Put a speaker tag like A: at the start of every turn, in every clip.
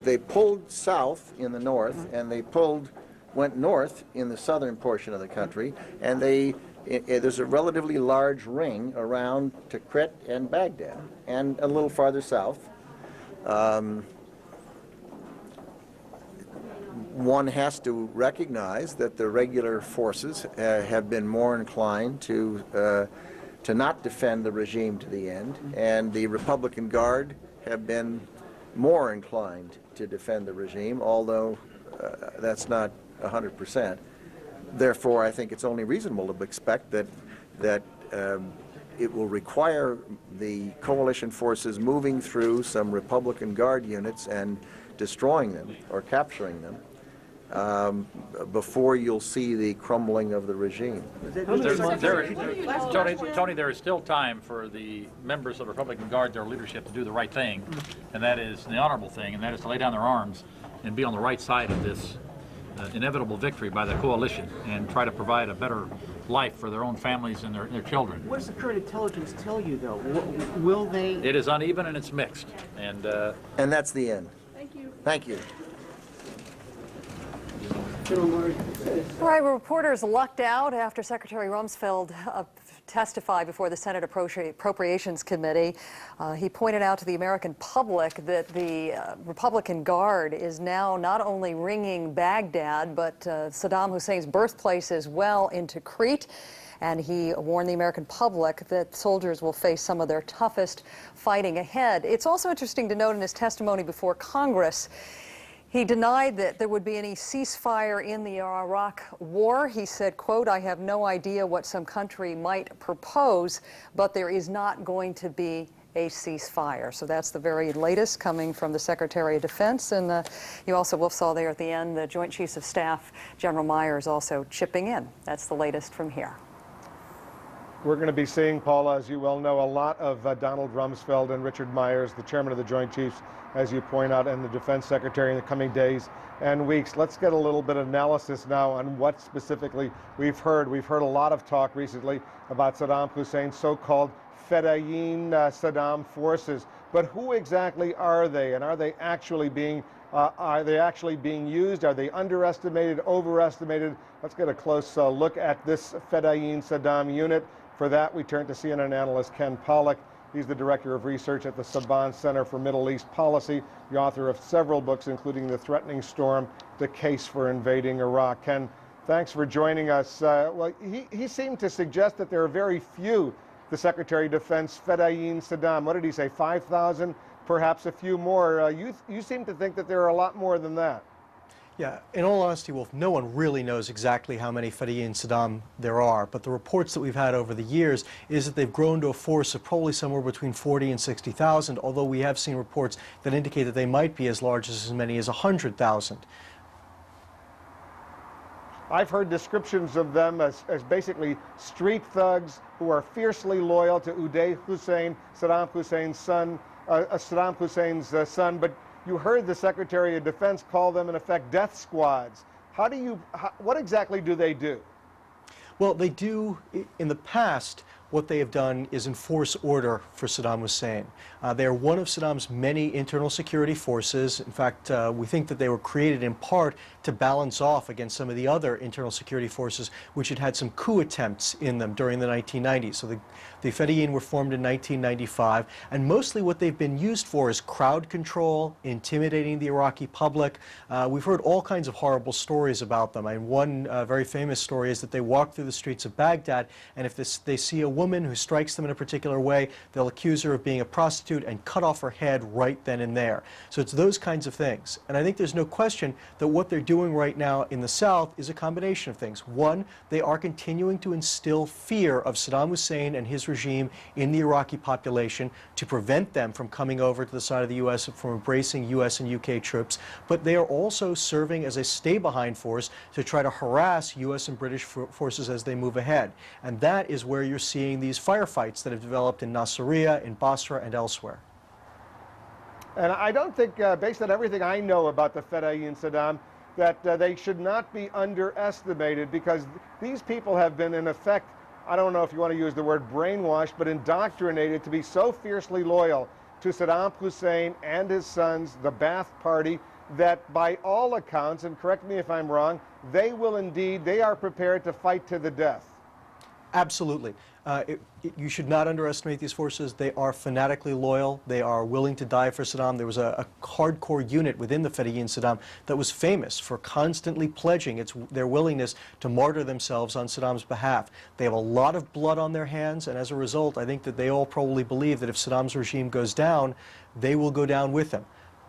A: They pulled south in the north, and they went north in the southern portion of the country, and there's a relatively large ring around Tikrit and Baghdad, and a little farther south. One has to recognize that the regular forces have been more inclined to not defend the regime to the end, and the Republican Guard have been more inclined to defend the regime, although that's not 100%. Therefore, I think it's only reasonable to expect that it will require the coalition forces moving through some Republican Guard units and destroying them or capturing them before you'll see the crumbling of the regime.
B: Tony, there is still time for the members of the Republican Guard, their leadership, to do the right thing, and that is the honorable thing, and that is to lay down their arms and be on the right side of this inevitable victory by the coalition and try to provide a better life for their own families and their children.
C: What does the current intelligence tell you, though? Will they?
B: It is uneven and it's mixed. And
A: that's the end.
D: Thank you.
A: Thank you.
E: All right, reporters lucked out after Secretary Rumsfeld testified before the Senate Appropriations Committee. He pointed out to the American public that the Republican Guard is now not only ringing Baghdad, but Saddam Hussein's birthplace as well into Crete. And he warned the American public that soldiers will face some of their toughest fighting ahead. It's also interesting to note in his testimony before Congress, he denied that there would be any ceasefire in the Iraq war. He said, quote, "I have no idea what some country might propose, but there is not going to be a ceasefire." So that's the very latest coming from the Secretary of Defense. And you also saw there at the end the Joint Chiefs of Staff, General Myers, also chipping in. That's the latest from here.
F: We're going to be seeing, Paula, as you well know, a lot of Donald Rumsfeld and Richard Myers, the chairman of the Joint Chiefs, as you point out, and the Defense Secretary in the coming days and weeks. Let's get a little bit of analysis now on what specifically we've heard. We've heard a lot of talk recently about Saddam Hussein's so-called Fedayeen Saddam forces. But who exactly are they, and are they actually being used? Are they underestimated, overestimated? Let's get a close look at this Fedayeen Saddam unit. For that, we turn to CNN analyst Ken Pollack. He's the director of research at the Saban Center for Middle East Policy, the author of several books, including The Threatening Storm, The Case for Invading Iraq. Ken, thanks for joining us. Well, he seemed to suggest that there are very few, the Secretary of Defense, Fedayeen Saddam. What did he say, 5,000? Perhaps a few more. You seem to think that there are a lot more than that.
G: Yeah, in all honesty, Wolf, no one really knows exactly how many Fedayeen Saddam there are, but the reports that we've had over the years is that they've grown to a force of probably somewhere between 40 and 60,000, although we have seen reports that indicate that they might be as large as many as 100,000.
F: I've heard descriptions of them as basically street thugs who are fiercely loyal to Saddam Hussein's son, but you heard the Secretary of Defense call them, in effect, death squads. What exactly do they do?
G: Well, they do, in the past, what they have done is enforce order for Saddam Hussein. They are one of Saddam's many internal security forces. In fact, we think that they were created in part to balance off against some of the other internal security forces which had had some coup attempts in them during the 1990s. So the Fedayeen were formed in 1995, and mostly what they've been used for is crowd control, intimidating the Iraqi public. We've heard all kinds of horrible stories about them. And one very famous story is that they walk through the streets of Baghdad, and if they see a woman who strikes them in a particular way, they'll accuse her of being a prostitute and cut off her head right then and there. So it's those kinds of things. And I think there's no question that what they're doing right now in the South is a combination of things. One, they are continuing to instill fear of Saddam Hussein and his regime in the Iraqi population to prevent them from coming over to the side of the U.S., from embracing U.S. and U.K. troops. But they are also serving as a stay-behind force to try to harass U.S. and British forces as they move ahead. And that is where you're seeing these firefights that have developed in Nasiriyah, in Basra, and elsewhere.
F: And I don't think, based on everything I know about the Fedayeen Saddam, that they should not be underestimated, because these people have been, in effect, I don't know if you want to use the word brainwashed, but indoctrinated to be so fiercely loyal to Saddam Hussein and his sons, the Ba'ath Party, that by all accounts, and correct me if I'm wrong, they are prepared to fight to the death.
G: Absolutely. You should not underestimate these forces. They are fanatically loyal. They are willing to die for Saddam. There was a hardcore unit within the Fedayeen Saddam that was famous for constantly pledging their willingness to martyr themselves on Saddam's behalf. They have a lot of blood on their hands, and as a result, I think that they all probably believe that if Saddam's regime goes down, they will go down with him.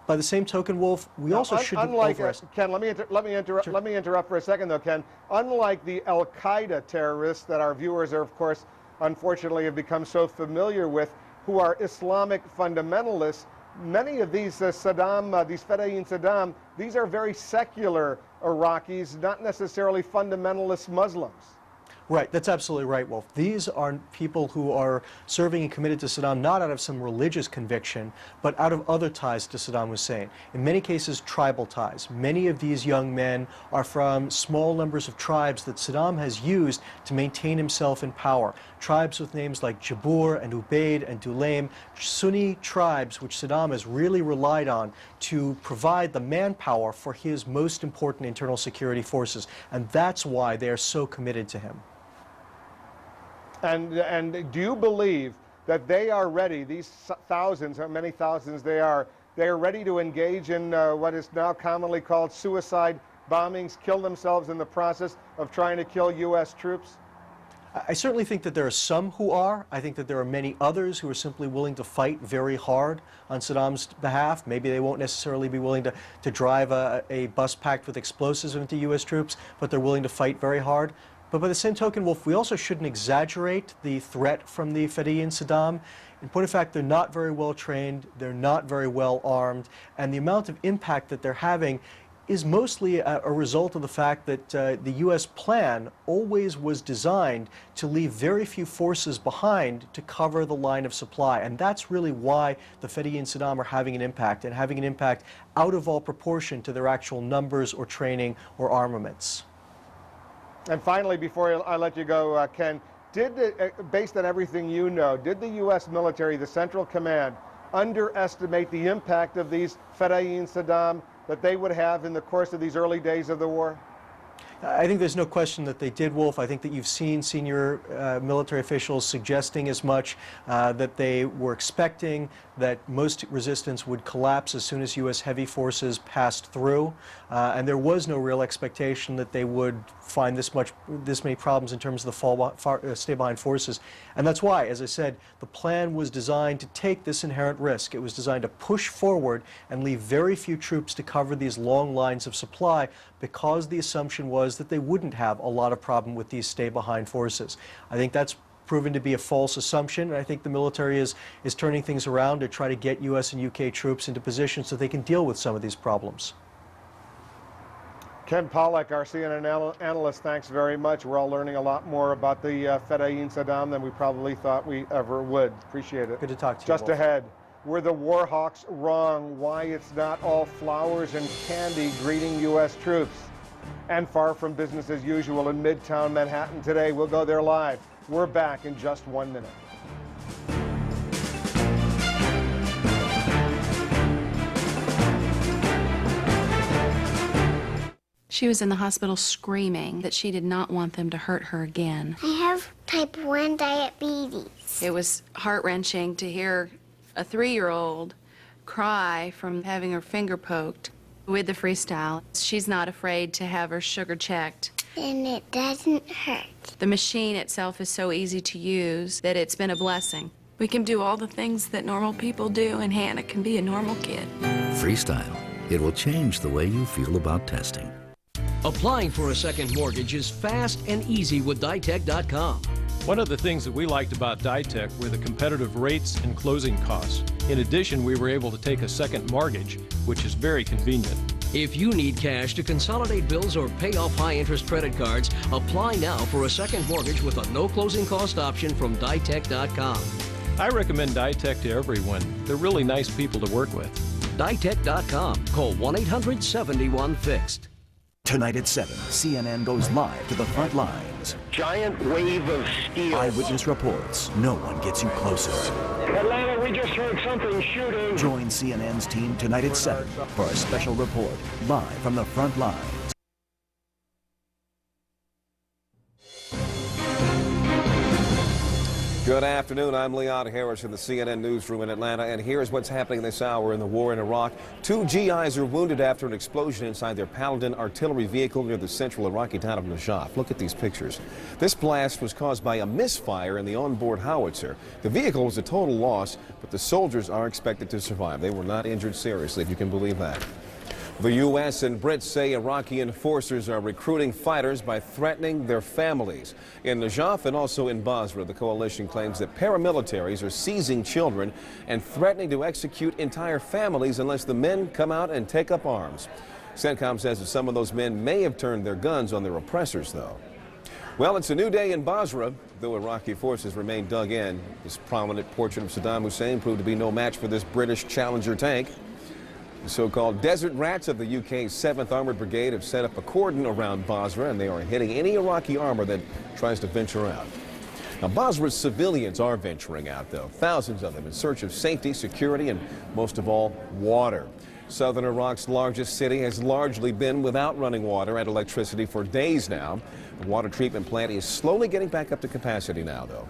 G: By the same token, Wolf, we also shouldn't overestimate.
F: Ken, let me interrupt for a second, though, Ken. Unlike the Al-Qaeda terrorists that our viewers are, of course, unfortunately have become so familiar with, who are Islamic fundamentalists, many of these these Fedayeen Saddam, these are very secular Iraqis, not necessarily fundamentalist Muslims.
G: Right, that's absolutely right, Wolf. These are people who are serving and committed to Saddam not out of some religious conviction, but out of other ties to Saddam Hussein. In many cases, tribal ties. Many of these young men are from small numbers of tribes that Saddam has used to maintain himself in power. Tribes with names like Jabur and Ubaid and Dulaim, Sunni tribes which Saddam has really relied on to provide the manpower for his most important internal security forces. And that's why they are so committed to him.
F: And do you believe that they are ready, these thousands, how many thousands they are ready to engage in what is now commonly called suicide bombings, kill themselves in the process of trying to kill U.S. troops?
G: I certainly think that there are some who are. I think that there are many others who are simply willing to fight very hard on Saddam's behalf. Maybe they won't necessarily be willing to drive a bus packed with explosives into U.S. troops, but they're willing to fight very hard. But by the same token, Wolf, we also shouldn't exaggerate the threat from the Fedayeen Saddam. In point of fact, they're not very well trained, they're not very well armed, and the amount of impact that they're having is mostly a result of the fact that the U.S. plan always was designed to leave very few forces behind to cover the line of supply. And that's really why the Fedayeen Saddam are having an impact, and having an impact out of all proportion to their actual numbers or training or armaments.
F: And finally, before I let you go, Ken, based on everything you know, did the U.S. military, the Central Command, underestimate the impact of these Fedayeen Saddam that they would have in the course of these early days of the war?
G: I think there's no question that they did, Wolf. I think that you've seen senior military officials suggesting as much, that they were expecting that most resistance would collapse as soon as U.S. heavy forces passed through, and there was no real expectation that they would find this many problems in terms of the stay-behind forces. And that's why, as I said, the plan was designed to take this inherent risk. It was designed to push forward and leave very few troops to cover these long lines of supply, because the assumption was that they wouldn't have a lot of problem with these stay-behind forces. I think that's proven to be a false assumption, and I think the military is turning things around to try to get U.S. and U.K. troops into position so they can deal with some of these problems.
F: Ken Pollack, our CNN analyst, thanks very much. We're all learning a lot more about the Fedayeen Saddam than we probably thought we ever would. Appreciate it.
G: Good to talk to you,
F: Just
G: Wolf.
F: ahead, were the war hawks wrong? Why it's not all flowers and candy greeting U.S. troops? And far from business as usual in Midtown Manhattan today. We'll go there live. We're back in just 1 minute.
D: She was in the hospital screaming that she did not want them to hurt her again.
H: I have type 1 diabetes.
D: It was heart-wrenching to hear a 3-year-old cry from having her finger poked. With the freestyle, she's not afraid to have her sugar checked.
H: And it doesn't hurt.
D: The machine itself is so easy to use that it's been a blessing. We can do all the things that normal people do, and Hannah can be a normal kid.
I: Freestyle. It will change the way you feel about testing.
J: Applying for a second mortgage is fast and easy with Ditech.com.
K: One of the things that we liked about Ditech were the competitive rates and closing costs. In addition, we were able to take a second mortgage, which is very convenient.
J: If you need cash to consolidate bills or pay off high-interest credit cards, apply now for a second mortgage with a no closing cost option from Ditech.com.
K: I recommend Ditech to everyone. They're really nice people to work with.
J: Ditech.com. Call 1-800-71-FIXED.
L: Tonight at 7, CNN goes live to the front lines.
M: Giant wave of steel.
L: Eyewitness reports. No one gets you closer.
M: Atlanta, we just heard something shooting.
L: Join CNN's team tonight at 7 for a special report live from the front lines.
N: Good afternoon. I'm Leon Harris in the CNN newsroom in Atlanta, and here's what's happening this hour in the war in Iraq. 2 GIs are wounded after an explosion inside their Paladin artillery vehicle near the central Iraqi town of Najaf. Look at these pictures. This blast was caused by a misfire in the onboard howitzer. The vehicle was a total loss, but the soldiers are expected to survive. They were not injured seriously, if you can believe that. The U.S. and Brits say Iraqi enforcers are recruiting fighters by threatening their families. In Najaf and also in Basra, the coalition claims that paramilitaries are seizing children and threatening to execute entire families unless the men come out and take up arms. CENTCOM says that some of those men may have turned their guns on their oppressors, though. Well, it's a new day in Basra, though Iraqi forces remain dug in. This prominent portrait of Saddam Hussein proved to be no match for this British Challenger tank. The so-called Desert Rats of the UK's 7th Armored Brigade have set up a cordon around Basra, and they are hitting any Iraqi armor that tries to venture out. Now, Basra's civilians are venturing out, though, thousands of them in search of safety, security, and most of all, water. Southern Iraq's largest city has largely been without running water and electricity for days now. The water treatment plant is slowly getting back up to capacity now, though.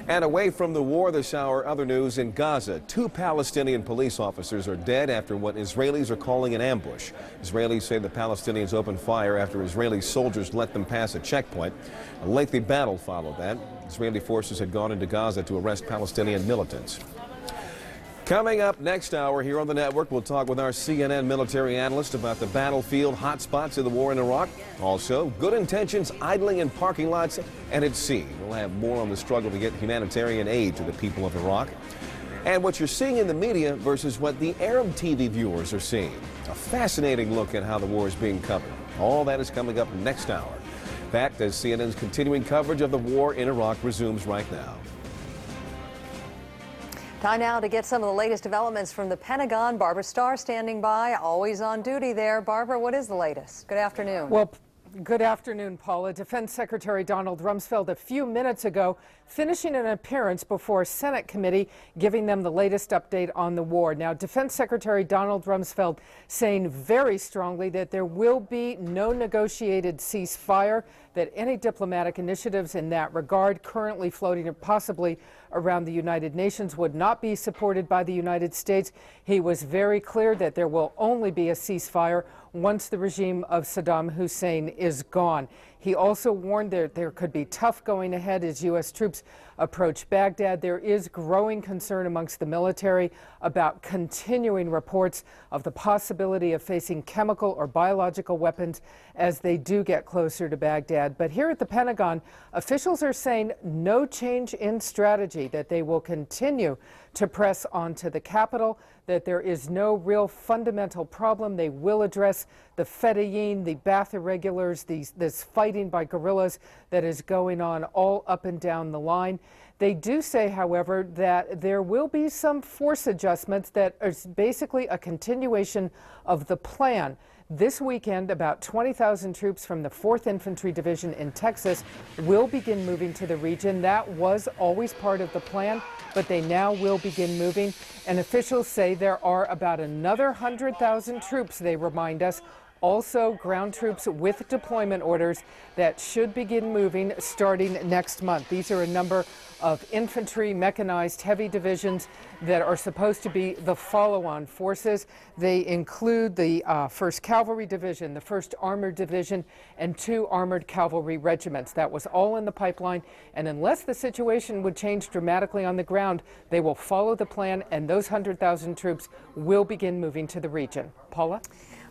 N: And away from the war this hour, other news in Gaza. 2 Palestinian police officers are dead after what Israelis are calling an ambush. Israelis say the Palestinians opened fire after Israeli soldiers let them pass a checkpoint. A lengthy battle followed that. Israeli forces had gone into Gaza to arrest Palestinian militants. Coming up next hour here on the network, we'll talk with our CNN military analyst about the battlefield hotspots of the war in Iraq. Also, good intentions idling in parking lots and at sea. We'll have more on the struggle to get humanitarian aid to the people of Iraq. And what you're seeing in the media versus what the Arab TV viewers are seeing. A fascinating look at how the war is being covered. All that is coming up next hour. That, as CNN's continuing coverage of the war in Iraq resumes right now.
E: Time now to get some of the latest developments from the Pentagon. Barbara Starr standing by, always on duty there. Barbara, what is the latest? Good afternoon.
O: Well, good afternoon, Paula. Defense Secretary Donald Rumsfeld a few minutes ago finishing an appearance before a Senate committee giving them the latest update on the war. Now, Defense Secretary Donald Rumsfeld saying very strongly that there will be no negotiated ceasefire, that any diplomatic initiatives in that regard currently floating possibly around the United Nations would not be supported by the United States. He was very clear that there will only be a ceasefire once the regime of Saddam Hussein is gone. He also warned that there could be tough going ahead as U.S. troops approach Baghdad. There is growing concern amongst the military about continuing reports of the possibility of facing chemical or biological weapons as they do get closer to Baghdad. But here at the Pentagon, officials are saying no change in strategy, that they will continue to press on to the capital, that there is no real fundamental problem. They will address the Fedayeen, the Ba'ath irregulars, this fighting by guerrillas that is going on all up and down the line. They do say, however, that there will be some force adjustments that are basically a continuation of the plan. This weekend, about 20,000 troops from the 4th Infantry Division in Texas will begin moving to the region. That was always part of the plan, but they now will begin moving. And officials say there are about another 100,000 troops, they remind us, also ground troops with deployment orders that should begin moving starting next month. These are a number of infantry, mechanized, heavy divisions that are supposed to be the follow-on forces. They include the 1st Cavalry Division, the 1st Armored Division, and 2 Armored Cavalry Regiments. That was all in the pipeline, and unless the situation would change dramatically on the ground, they will follow the plan, and those 100,000 troops will begin moving to the region. Paula?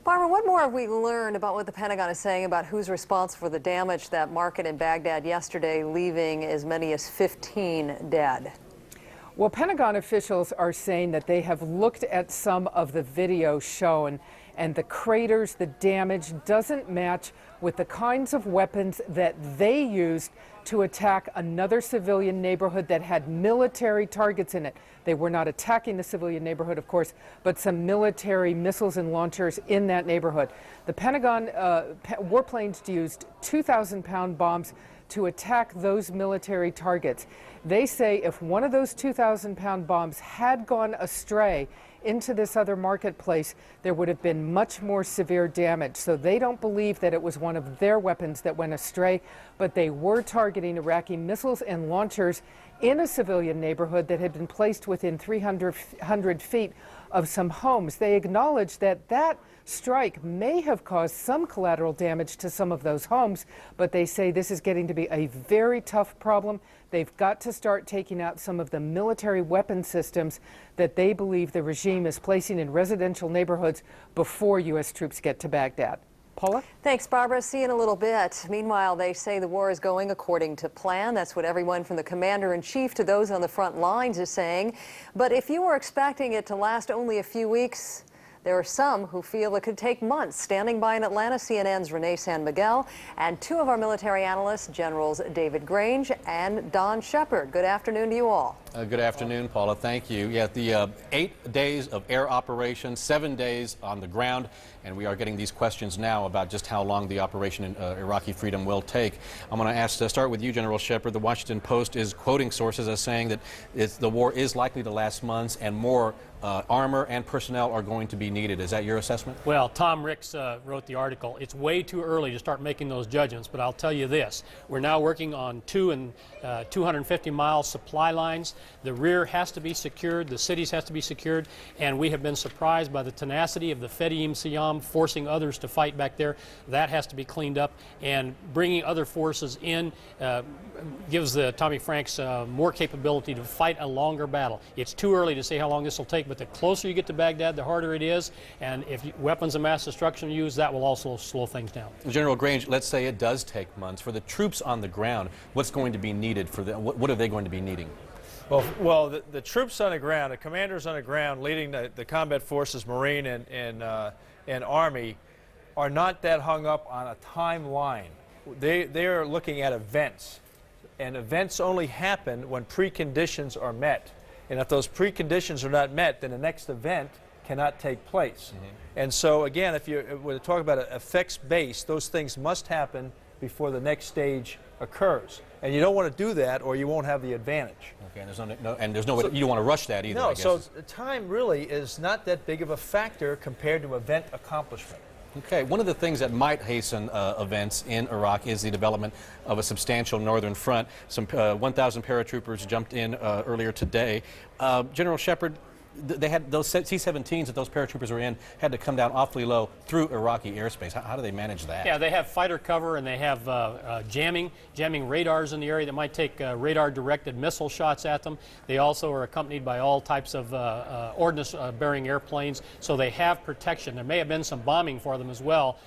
E: Barbara, what more have we learned about what the Pentagon is saying about who's responsible for the damage to that market in Baghdad yesterday, leaving as many as 15 dead? Well,
O: Pentagon officials are saying that they have looked at some of the video shown, and the craters, the damage doesn't match with the kinds of weapons that they used to attack another civilian neighborhood that had military targets in it. They were not attacking the civilian neighborhood, of course, but some military missiles and launchers in that neighborhood. The Pentagon warplanes used 2,000-pound bombs to attack those military targets. They say if one of those 2,000-pound bombs had gone astray into this other marketplace, there would have been much more severe damage. So they don't believe that it was one of their weapons that went astray, but they were targeting Iraqi missiles and launchers in a civilian neighborhood that had been placed within 300 feet of some homes. They acknowledge that that strike may have caused some collateral damage to some of those homes, but they say this is getting to be a very tough problem. They've got to start taking out some of the military weapon systems that they believe the regime is placing in residential neighborhoods before U.S. troops get to Baghdad. Paula?
E: Thanks, Barbara. See you in a little bit. Meanwhile, they say the war is going according to plan. That's what everyone from the commander-in-chief to those on the front lines is saying. But if you were expecting it to last only a few weeks, there are some who feel it could take months. Standing by in Atlanta, CNN's Renee San Miguel and two of our military analysts, Generals David Grange and Don Shepard. Good afternoon to you all.
P: Good afternoon, Paula. Thank you. Yeah, the 8 days of air operation, 7 days on the ground, and we are getting these questions now about just how long the operation in Iraqi freedom will take. I'm going to start with you, General Shepard. The Washington Post is quoting sources as saying that the war is likely to last months and more armor and personnel are going to be needed. Is that your assessment?
Q: Well, Tom Ricks wrote the article. It's way too early to start making those judgments, but I'll tell you this. We're now working on 250-mile supply lines. The rear has to be secured, the cities has to be secured, and we have been surprised by the tenacity of the Fedayeen Siam forcing others to fight back there. That has to be cleaned up, and bringing other forces in gives the Tommy Franks more capability to fight a longer battle. It's too early to say how long this will take, but the closer you get to Baghdad, the harder it is, and if weapons of mass destruction are used, that will also slow things down.
P: General Grange, let's say it does take months. For the troops on the ground, what's going to be needed for them? What are they going to be needing?
R: Well, the troops on the ground, the commanders on the ground leading the combat forces, Marine and Army, are not that hung up on a timeline. They are looking at events, and events only happen when preconditions are met. And if those preconditions are not met, then the next event cannot take place. And so, again, if you were to talk about an effects base, those things must happen before the next stage occurs. And you don't want to do that, or you won't have the advantage.
P: Okay, and there's no way, you don't want to rush that either.
R: No,
P: I guess.
R: so time really is not that big of a factor compared to event accomplishment.
P: Okay, one of the things that might hasten events in Iraq is the development of a substantial northern front. Some 1,000 paratroopers jumped in earlier today. General Shepard, they had those C-17s that those paratroopers were in had to come down awfully low through Iraqi airspace. How do they manage that?
Q: Yeah, they have fighter cover, and they have jamming radars in the area that might take radar-directed missile shots at them. They also are accompanied by all types of ordnance-bearing airplanes, so they have protection. There may have been some bombing for them as well,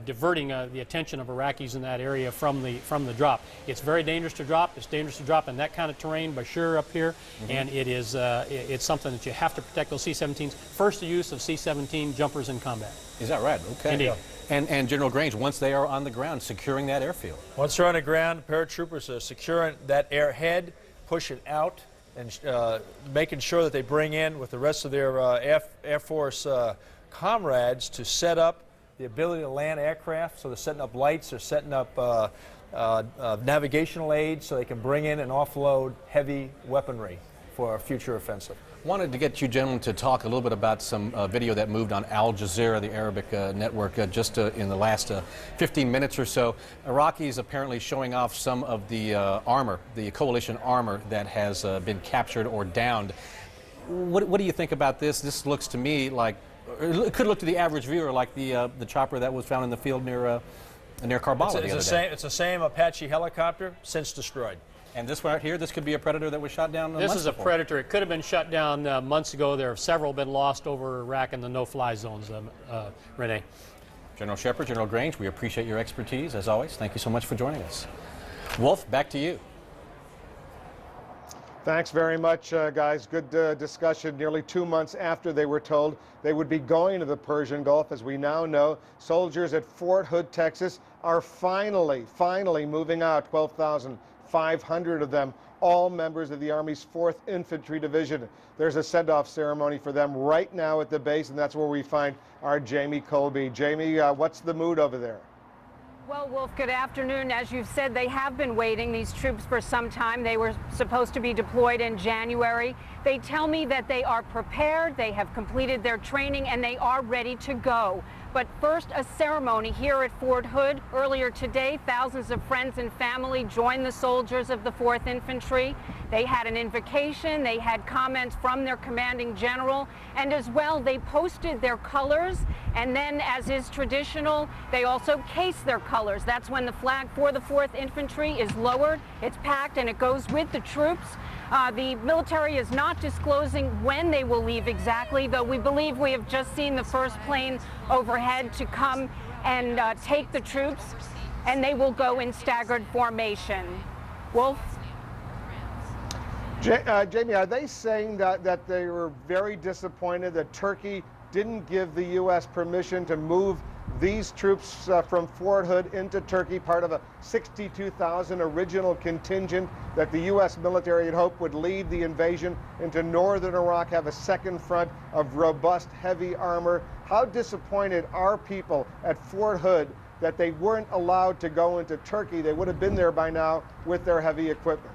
Q: diverting the attention of Iraqis in that area from the drop. It's very dangerous to drop. It's dangerous to drop in that kind of terrain, Bashir up here, and it is it's something that you have to protect those C-17s. First use of C-17 jumpers in combat.
P: Is that right? Okay.
Q: Indeed.
P: And General Grange, once they are on the ground, securing that airfield.
R: Once they're on the ground, paratroopers are securing that airhead, pushing out, and making sure that they bring in with the rest of their Air Force comrades to set up the ability to land aircraft. So they're setting up lights, they're setting up navigational aids so they can bring in and offload heavy weaponry for a future offensive.
P: Wanted to get you gentlemen to talk a little bit about some video that moved on Al Jazeera, the Arabic network, just in the last 15 minutes or so. Iraqis apparently showing off some of the armor, the coalition armor that has been captured or downed. What do you think about this? This looks to me like, it could look to the average viewer like the chopper that was found in the field near Karbala the other day.
R: It's the same Apache helicopter, since destroyed.
P: And this one right here, this could be a Predator that was shot down
Q: This is a Predator. It could have been shot down months ago. There have several been lost over Iraq in the no-fly zones, Renee.
P: General Shepard, General Grange, we appreciate your expertise, as always. Thank you so much for joining us. Wolf, back to you.
F: Thanks very much, guys. Good discussion. Nearly 2 months after they were told they would be going to the Persian Gulf, as we now know, soldiers at Fort Hood, Texas, are finally moving out. 12,500 of them, all members of the Army's 4th Infantry Division. There's a send-off ceremony for them right now at the base, and that's where we find our Jamie Colby. Jamie, what's the mood over there?
S: Well, Wolf, good afternoon. As you've said, they have been waiting, these troops, for some time. They were supposed to be deployed in January. They tell me that they are prepared, they have completed their training, and they are ready to go. But first, a ceremony here at Fort Hood. Earlier today, thousands of friends and family joined the soldiers of the 4th Infantry. They had an invocation, they had comments from their commanding general, and as well, they posted their colors, and then, as is traditional, they also case their colors. That's when the flag for the 4th Infantry is lowered, it's packed, and it goes with the troops. The military is not disclosing when they will leave exactly, though we believe we have just seen the first plane overhead to come and take the troops, and they will go in staggered formation. Wolf?
F: Jamie, are they saying that they were very disappointed that Turkey didn't give the U.S. permission to move these troops from Fort Hood into Turkey, part of a 62,000 original contingent that the U.S. military had hoped would lead the invasion into northern Iraq, have a second front of robust, heavy armor? How disappointed are people at Fort Hood that they weren't allowed to go into Turkey? They would have been there by now with their heavy equipment.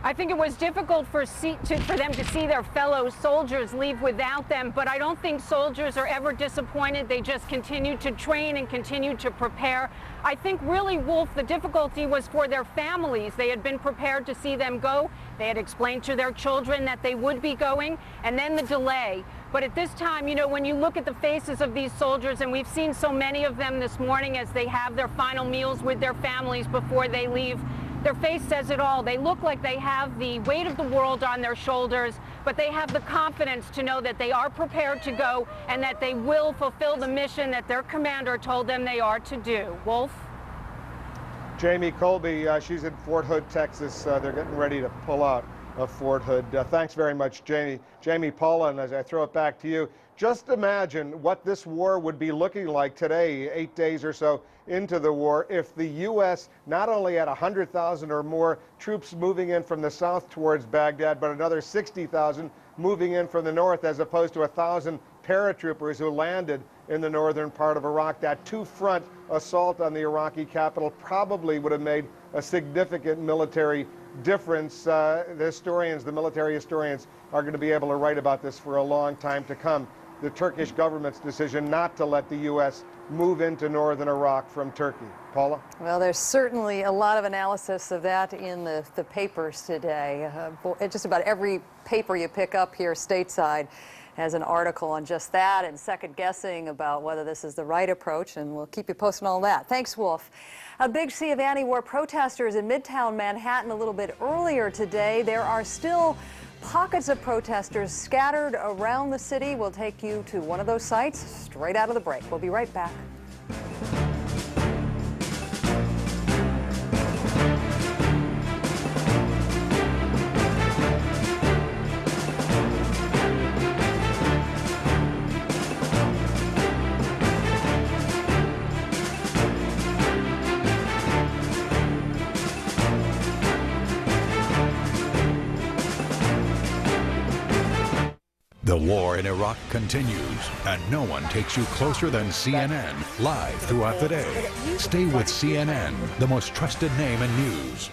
S: I think it was difficult for them to see their fellow soldiers leave without them, but I don't think soldiers are ever disappointed. They just continue to train and continue to prepare. I think really, Wolf, the difficulty was for their families. They had been prepared to see them go. They had explained to their children that they would be going, and then the delay. But at this time, you know, when you look at the faces of these soldiers, and we've seen so many of them this morning as they have their final meals with their families before they leave, their face says it all. They look like they have the weight of the world on their shoulders, but they have the confidence to know that they are prepared to go and that they will fulfill the mission that their commander told them they are to do. Wolf?
F: Jamie Colby, she's in Fort Hood, Texas. They're getting ready to pull out of Fort Hood. Thanks very much, Jamie. Jamie, Paula, and as I throw it back to you, just imagine what this war would be looking like today, 8 days or so into the war, if the U.S. not only had 100,000 or more troops moving in from the south towards Baghdad, but another 60,000 moving in from the north, as opposed to 1,000 paratroopers who landed in the northern part of Iraq. That two-front assault on the Iraqi capital probably would have made a significant military difference. The military historians, are going to be able to write about this for a long time to come. The Turkish government's decision not to let the U.S. move into northern Iraq from Turkey. Paula?
E: Well, there's certainly a lot of analysis of that in the papers today. Just about every paper you pick up here stateside has an article on just that and second guessing about whether this is the right approach, and we'll keep you posted on all that. Thanks, Wolf. A big sea of anti-war protesters in Midtown Manhattan a little bit earlier today. There are still pockets of protesters scattered around the city. We'll take you to one of those sites straight out of the break. We'll be right back.
T: The war in Iraq continues, and no one takes you closer than CNN, live throughout the day. Stay with CNN, the most trusted name in news.